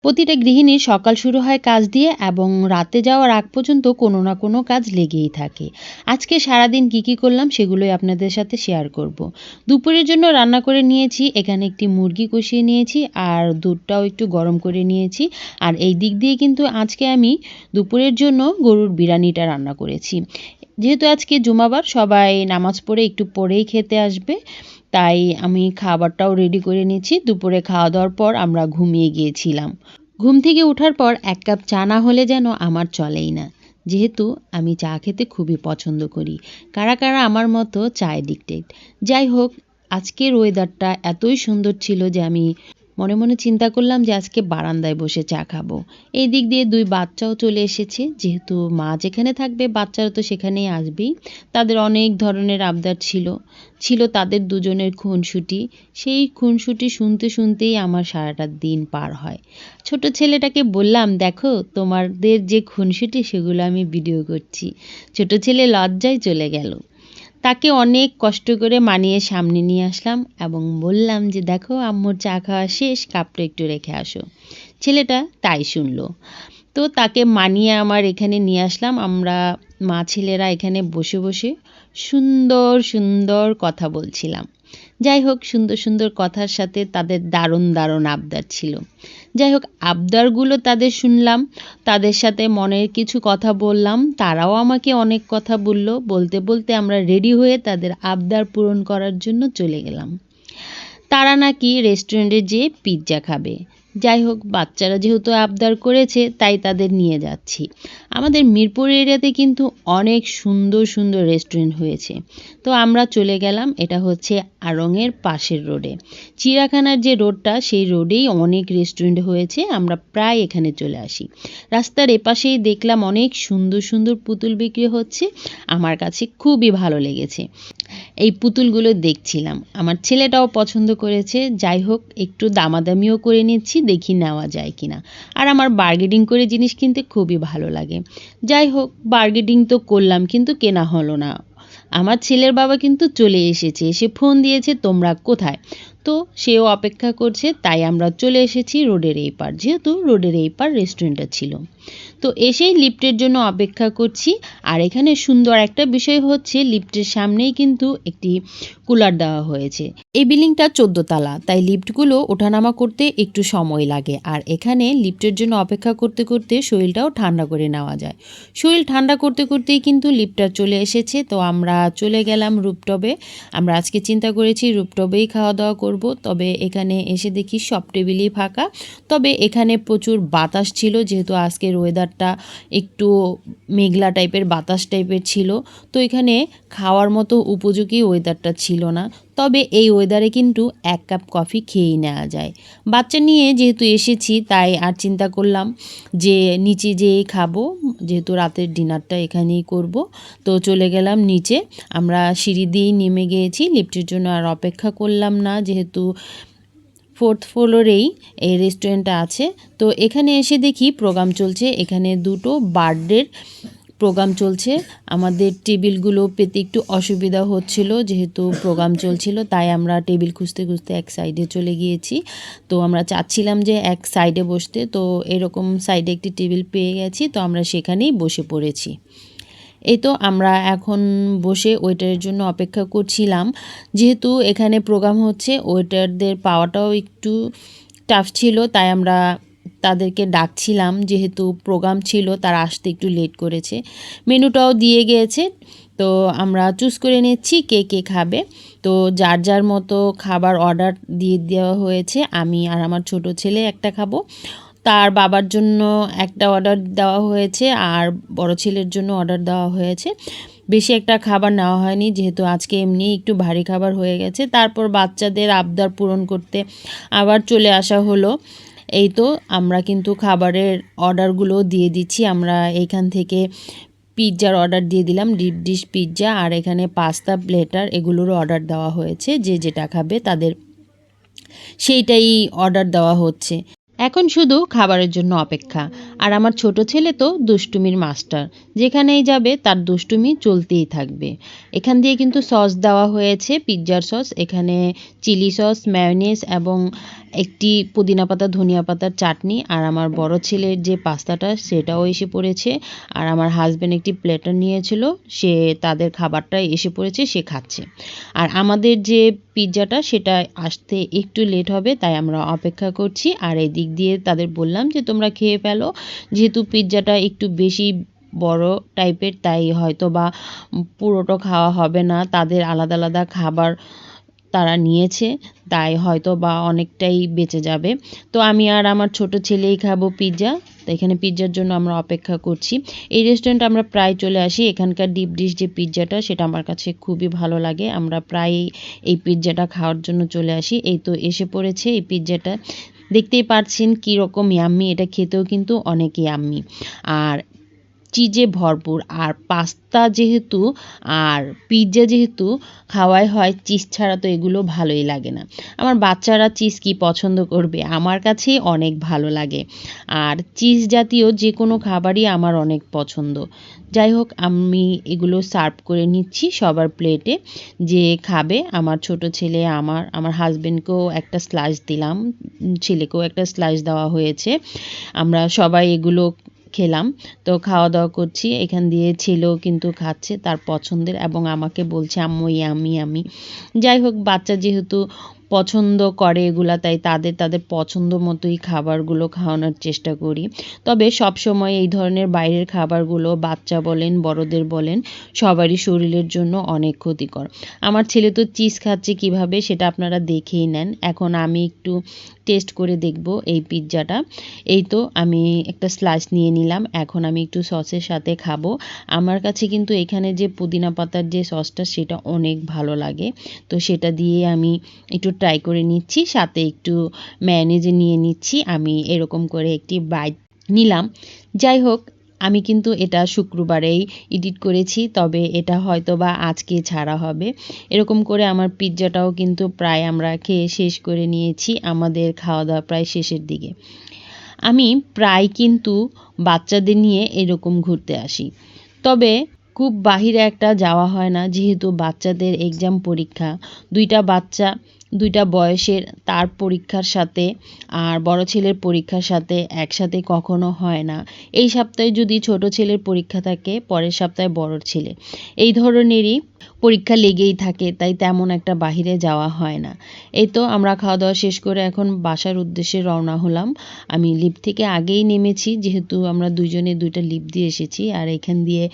প্রতিটা গৃহিণীর সকাল শুরু হয় কাজ দিয়ে এবং রাতে যাওয়ার আগ পর্যন্ত কোনো না কোনো কাজ লেগেই থাকে। আজকে সারাদিন কি করলাম সেগুলোই আপনাদের সাথে শেয়ার করব। দুপুরের জন্য রান্না করে নিয়েছি, এখানে একটি মুরগি কষিয়ে নিয়েছি আর দুধটাও একটু গরম করে নিয়েছি। আর এই দিক দিয়ে কিন্তু আজকে আমি দুপুরের জন্য গরুর বিরিয়ানিটা রান্না করেছি। যেহেতু আজকে জুমাবার, সবাই নামাজ পড়ে একটু পরেই খেতে আসবে, তাই আমি খাবারটাও রেডি করে নিয়েছি। দুপুরে খাওয়া দাওয়ার পর আমরা ঘুমিয়ে গিয়েছিলাম। ঘুম থেকে ওঠার পর ১ কাপ চা না হলে যেন আমার চলেই না। যেহেতু আমি চা খেতে খুবই পছন্দ করি। কারা আমার মতো চা অ্যাডিক্টেড? যাই হোক, আজকের ওয়েদারটা এতই সুন্দর ছিল যে আমি মনে চিন্তা করলাম যে আজকে বারান্দায় বসে চা খাবো। এই দিক দিয়ে ২ বাচ্চাও চলে এসেছে। যেহেতু মা যেখানে থাকবে বাচ্চারা তো সেখানেই আসবেই। তাদের অনেক ধরনের আবদার ছিল তাদের দুজনের খুনসুটি। সেই খুনসুটি শুনতেই আমার সারাটা দিন পার হয়। ছোট ছেলেটাকে বললাম, "দেখো তোমাদের যে খুনসুটি সেগুলো আমি ভিডিও করছি।" ছোট ছেলে লজ্জায় চলে গেল। তাকে অনেক কষ্ট করে মানিয়ে সামনে নিয়ে আসলাম এবং বললাম যে, "দেখো আম্মুর চা খাওয়া শেষ, কাপটা একটু রেখে আসো।" ছেলেটা তাই শুনল। তো তাকে মানিয়ে আমার এখানে নিয়ে আসলাম। আমরা মা ছেলেরা এখানে বসে সুন্দর কথা বলছিলাম। যাই হোক, সুন্দর কথার সাথে তাদের দারুণ আবদার ছিল। যাই হোক, আবদারগুলো তাদের শুনলাম, তাদের সাথে মনের কিছু কথা বললাম। তারাও আমাকে অনেক কথা বলল। বলতে আমরা রেডি হয়ে তাদের আবদার পূরণ করার জন্য চলে গেলাম। তারা নাকি রেস্টুরেন্টে যেয়ে পিৎজা খাবে। যাই হোক, বাচ্চারা যেহেতু আবদার করেছে তাই তাদের নিয়ে যাচ্ছি। আমাদের মিরপুর এরিয়াতে কিন্তু অনেক সুন্দর রেস্টুরেন্ট হয়েছে। তো আমরা চলে গেলাম, এটা হচ্ছে আড়ংয়ের পাশের রোডে। চিড়িয়াখানার যে রোডটা সেই রোডেই অনেক রেস্টুরেন্ট হয়েছে, আমরা প্রায় এখানে চলে আসি। রাস্তার এপাশেই দেখলাম অনেক সুন্দর পুতুল বিক্রি হচ্ছে। আমার কাছে খুবই ভালো লেগেছে। এই পুতুলগুলো দেখছিলাম। আমার ছেলেটাও পছন্দ করেছে। যাই হোক, একটু দামাদামিও করে নিচ্ছি, দেখি নেওয়া যায় কিনা। আর আমার বার্গেনিং করে জিনিস কিনতে খুবই ভালো লাগে। যাই হোক, বার্গেনিং তো করলাম কিন্তু কেনা হলো না। আমার ছেলের বাবা কিন্তু চলে এসেছে, এসে ফোন দিয়েছে, "তোমরা কোথায়?" তো সেও অপেক্ষা করছে, তাই আমরা চলে এসেছি রোডের এই পার, যেহেতু রোডের এই পার রেস্টুরেন্টটা ছিল। তো এসেই লিফটের জন্য অপেক্ষা করছি। আর এখানে সুন্দর একটা বিষয় হচ্ছে, লিফটের সামনেই কিন্তু একটি কুলার দেওয়া হয়েছে। এই বিল্ডিংটা ১৪ তলা, তাই লিফটগুলো ওঠানামা করতে একটু সময় লাগে। আর এখানে লিফটের জন্য অপেক্ষা করতে শরীরটাও ঠান্ডা করে নেওয়া যায়। শরীর ঠান্ডা করতেই কিন্তু লিফটটা চলে এসেছে। তো আমরা চলে গেলাম রুপটপে। আমরা আজকে চিন্তা করেছি রুপটপেই খাওয়া দাওয়া করব। তবে এখানে এসে দেখি সব টেবিলই ফাঁকা। তবে এখানে প্রচুর বাতাস ছিল, যেহেতু আজকের ওয়েদারটা একটু মেঘলা টাইপের, বাতাস টাইপের ছিল। তো এখানে খাওয়ার মতো উপযোগী ওয়েদারটা ছিল না। তবে এই ওয়েদারে কিন্তু ১ কাপ কফি খেয়েই নেওয়া যায়। বাচ্চা নিয়ে যেহেতু এসেছি তাই আর চিন্তা করলাম যে নিচে যেয়েই খাবো, যেহেতু রাতের ডিনারটা এখানেই করব। তো চলে গেলাম নিচে। আমরা সিঁড়ি দিয়েই নেমে গিয়েছি, লিফটের জন্য আর অপেক্ষা করলাম না, যেহেতু 4th ফ্লোরেই এই রেস্টুরেন্টটা আছে। তো এখানে এসে দেখি প্রোগ্রাম চলছে। এখানে 2টো বার্থডের প্রোগ্রাম চলছে। আমাদের টেবিলগুলো পেতে একটু অসুবিধা হচ্ছিল, যেহেতু প্রোগ্রাম চলছিল, তাই আমরা টেবিল খুঁজতে এক সাইডে চলে গিয়েছি। তো আমরা চাচ্ছিলাম যে এক সাইডে বসতে, তো এরকম সাইডে একটি টেবিল পেয়ে গেছি, তো আমরা সেখানেই বসে পড়েছি। এই তো আমরা এখন বসে ওয়েটারের জন্য অপেক্ষা করছিলাম। যেহেতু এখানে প্রোগ্রাম হচ্ছে, ওয়েটারদের পাওয়াটাও একটু টাফ ছিল, তাই আমরা তাদেরকে ডাকছিলাম। যেহেতু প্রোগ্রাম ছিল, তারা আসতে একটু লেট করেছে। মেনুটাও দিয়ে গিয়েছে, তো আমরা চুজ করে নিচ্ছি কে খাবে। তো যার মতো খাবার অর্ডার দিয়ে দেওয়া হয়েছে। আমি আর আমার ছোট ছেলে একটা খাবো, তার বাবার জন্য একটা অর্ডার দেওয়া হয়েছে, আর বড় ছেলের জন্য অর্ডার দেওয়া হয়েছে। বেশি একটা খাবার নেওয়া হয়নি, যেহেতু আজকে এমনি একটু ভারী খাবার হয়ে গেছে। তারপর বাচ্চাদের আবদার পূরণ করতে আবার চলে আসা হলো। এই তো আমরা কিন্তু খাবারের অর্ডারগুলো দিয়ে দিচ্ছি। আমরা এইখান থেকে পিৎজার অর্ডার দিয়ে দিলাম, ডিপ ডিশ পিৎজা, আর এখানে পাস্তা, প্লেটার, এগুলোরও অর্ডার দেওয়া হয়েছে। যে যেটা খাবে তাদের সেইটাই অর্ডার দেওয়া হচ্ছে। এখন শুধু খাবারের জন্য অপেক্ষা। আর আমার ছোট ছেলে তো দুষ্টুমির মাস্টার, যেখানেই যাবে তার দুষ্টুমি চলতেই থাকবে। এখান দিয়ে কিন্তু সস দেওয়া হয়েছে, পিৎজার সস। এখানে চিলি সস, মেয়োনিজ এবং একটি পুদিনা পাতা ধনিয়া পাতার চাটনি। আর আমার বড় ছেলের যে পাস্তাটা সেটাও এসে পড়েছে। আর আমার হাজব্যান্ড একটি প্লেটার নিয়েছিল, সে তাদের খাবারটা এসে পড়েছে, সে খাচ্ছে। আর আমাদের যে পিৎজাটা সেটা আসতে একটু লেট হবে, তাই আমরা অপেক্ষা করছি। আর এই দিক দিয়ে তাদের বললাম যে তোমরা খেয়ে ফেলো, যেহেতু পিৎজাটা একটু বেশি বড় টাইপের, তাই হয়তো বা পুরোটা খাওয়া হবে না। তাদের আলাদা আলাদা খাবার তারা নিয়েছে, তাই হয়তো বা অনেকটাই বেঁচে যাবে। তো আমি আর আমার ছোট ছেলেই খাবো পিৎজা। তো এখানে পিৎজার জন্য আমরা অপেক্ষা করছি। এই রেস্টুরেন্টে আমরা প্রায় চলে আসি। এখানকার ডিপ ডিশ যে পিৎজাটা সেটা আমার কাছে খুবই ভালো লাগে। আমরা প্রায় এই পিৎজাটা খাওয়ার জন্য চলে আসি। এই তো এসে পড়েছে এই পিৎজাটা। দেখতেই পাচ্ছেন কীরকম ইয়াম্মি, এটা খেতেও কিন্তু অনেক ইয়াম্মি আর চিজে ভরপুর। আর পাস্তা যেহেতু আর পিৎজা যেহেতু খাওয়াই হয় চিজ ছাড়া, তো এগুলো ভালোই লাগে না। আমার বাচ্চারা চিজ কি পছন্দ করবে, আমার কাছে অনেক ভালো লাগে। আর চিজ জাতীয় যে কোনো খাবারই আমার অনেক পছন্দ। যাই হোক, আমি এগুলো সার্ভ করে নিচ্ছি সবার প্লেটে। যে খাবে, আমার ছোট ছেলে, আমার হাজবেন্ডকেও একটা স্লাইস দিলাম, ছেলেকেও একটা স্লাইস দেওয়া হয়েছে। আমরা সবাই এগুলো খেলাম। তো খাওয়া দাওয়া করছি, এখান দিয়ে ছেলেও কিন্তু খাচ্ছে তার পছন্দের এবং আমাকে বলছে আম্মু ইয়াম্মি ইয়াম্মি। যাই হোক, বাচ্চা যেহেতু পছন্দ করে এগুলা, তাই তাদের পছন্দ মতোই খাবারগুলো খাওয়ানোর চেষ্টা করি। তবে সবসময় এই ধরনের বাইরের খাবারগুলো বাচ্চা বলেন বড়দের বলেন সবারই শরীরের জন্য অনেক ক্ষতিকর। আমার ছেলে তো চিজ খাচ্ছে কিভাবে সেটা আপনারা দেখেই নেন। এখন আমি একটু টেস্ট করে দেখব এই পিৎজাটা। এই তো আমি একটা স্লাইস নিয়ে নিলাম, এখন আমি একটু সসের সাথে খাবো। আমার কাছে কিন্তু এখানে যে পুদিনা পাতার যে সসটা সেটা অনেক ভালো লাগে, তো সেটা দিয়ে আমি একটু ট্রাই করে নিচ্ছি, সাথে একটু মেয়োনিজ নিয়ে নিচ্ছি। আমি এরকম করে একটি বাইট নিলাম। যাই হোক, আমি কিন্তু এটা শুক্রবারেই এডিট করেছি, তবে এটা হয়তো বা আজকে ছাড়া হবে। এরকম করে আমার পিৎজাটাও কিন্তু প্রায় আমরা খেয়ে শেষ করে নিয়েছি। আমাদের খাওয়া দাওয়া প্রায় শেষের দিকে। আমি প্রায় কিন্তু বাচ্চাদের নিয়ে এরকম ঘুরতে আসি, তবে খুব বাহিরে একটা যাওয়া হয় না, যেহেতু বাচ্চাদের এক্সাম পরীক্ষা। বাচ্চা দুইটা বয়সের, তার পরীক্ষার সাথে আর বড় ছেলের পরীক্ষার সাথে একসাথে কখনো হয় না। এই সপ্তাহে যদি ছোট ছেলের পরীক্ষা থাকে, পরের সপ্তাহে বড় ছেলে, এই ধরনেরই পরীক্ষা লেগেই থাকে, তাই তেমন একটা বাহিরে যাওয়া হয় না। এই তো আমরা খাওয়া দাওয়া শেষ করে এখন বাসার উদ্দেশ্যে রওনা হলাম। আমি লিফট থেকে আগেই নেমেছি, যেহেতু আমরা দুইজনে দুইটা লিফট দিয়ে এসেছি। আর এখান দিয়ে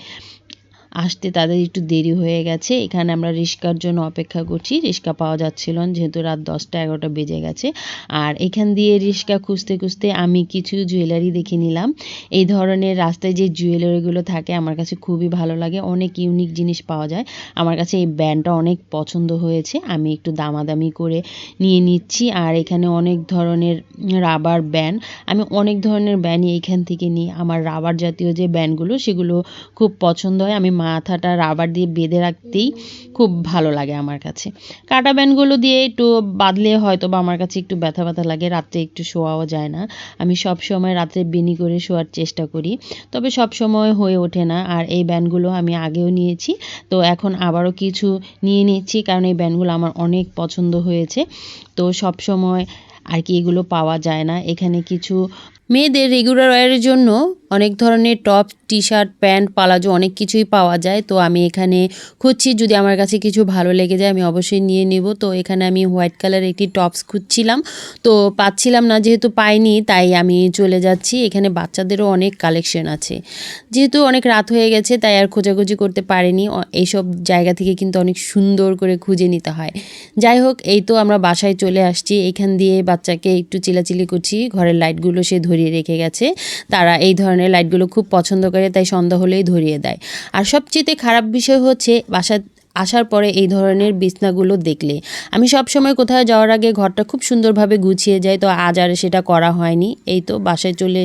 আসতে তাদের একটু দেরি হয়ে গেছে। এখানে আমরা রিক্সার জন্য অপেক্ষা করছি, রিক্সা পাওয়া যাচ্ছিল না, যেহেতু রাত 10টা-11টা বেজে গেছে। আর এখান দিয়ে রিক্সা খুঁজতে খুঁজতে আমি কিছু জুয়েলারি দেখে নিলাম। এই ধরনের রাস্তায় যে জুয়েলারিগুলো থাকে আমার কাছে খুবই ভালো লাগে, অনেক ইউনিক জিনিস পাওয়া যায়। আমার কাছে এই ব্যান্ডটা অনেক পছন্দ হয়েছে, আমি একটু দামাদামি করে নিয়ে নিচ্ছি। আর এখানে অনেক ধরনের রাবার ব্যান্ড, আমি অনেক ধরনের ব্যান্ডই এখান থেকে নিই। আমার রাবার জাতীয় যে ব্যান্ডগুলো সেগুলো খুব পছন্দ হয়। আমি মাথাটা রাবার দিয়ে বেঁধে রাখতেই খুব ভালো লাগে আমার কাছে। কাটা ব্যান্ডগুলো দিয়ে একটু বাঁধলে হয়তো বা আমার কাছে একটু ব্যথা ব্যথা লাগে, রাত্রে একটু শোয়াও যায় না। আমি সব সময় রাত্রে বেনি করে শোয়ার চেষ্টা করি, তবে সব সময় হয়ে ওঠে না। আর এই ব্যান্ডগুলো আমি আগেও নিয়েছি, তো এখন আবারও কিছু নিয়ে নিচ্ছি, কারণ এই ব্যান্ডগুলো আমার অনেক পছন্দ হয়েছে। তো সব সময় আর কি এগুলো পাওয়া যায় না। এখানে কিছু মেয়েদের রেগুলার ওয়্যারের জন্য অনেক ধরনের top, T shirt, pant, palazzo অনেক কিছুই পাওয়া যায়। তো আমি এখানে খুঁজছি, যদি আমার কাছে কিছু ভালো লেগে যায় আমি অবশ্যই নিয়ে নেব। তো এখানে আমি হোয়াইট কালারের একটি টপস খুঁজছিলাম, তো পাচ্ছিলাম না, যেহেতু পাইনি তাই আমি চলে যাচ্ছি। এখানে বাচ্চাদেরও অনেক কালেকশন আছে, যেহেতু অনেক রাত হয়ে গেছে তাই আর খোঁজাখুঁজি করতে পারিনি। এইসব জায়গা থেকে কিন্তু অনেক সুন্দর করে খুঁজে নিতে হয়। যাই হোক, এই তো আমরা বাসায় চলে আসছি। এখান দিয়ে বাচ্চাকে একটু চিলাচিলি করছি, ঘরের লাইটগুলো সে ধরিয়ে রেখে গেছে। তারা এই ধরনের লাইটগুলো খুব পছন্দ করে, তাই সন্ধ্যা হলেই ধরিয়ে দেয়। আর সবচেয়ে খারাপ বিষয় হচ্ছে বাসায় আসার পরে এই ধরনের বিছনাগুলো দেখলে। আমি সব সময় কোথাও যাওয়ার আগে ঘরটা খুব সুন্দরভাবে গুছিয়ে যাই, তো আজ আর সেটা করা হয়নি। এই তো বাসায় চলে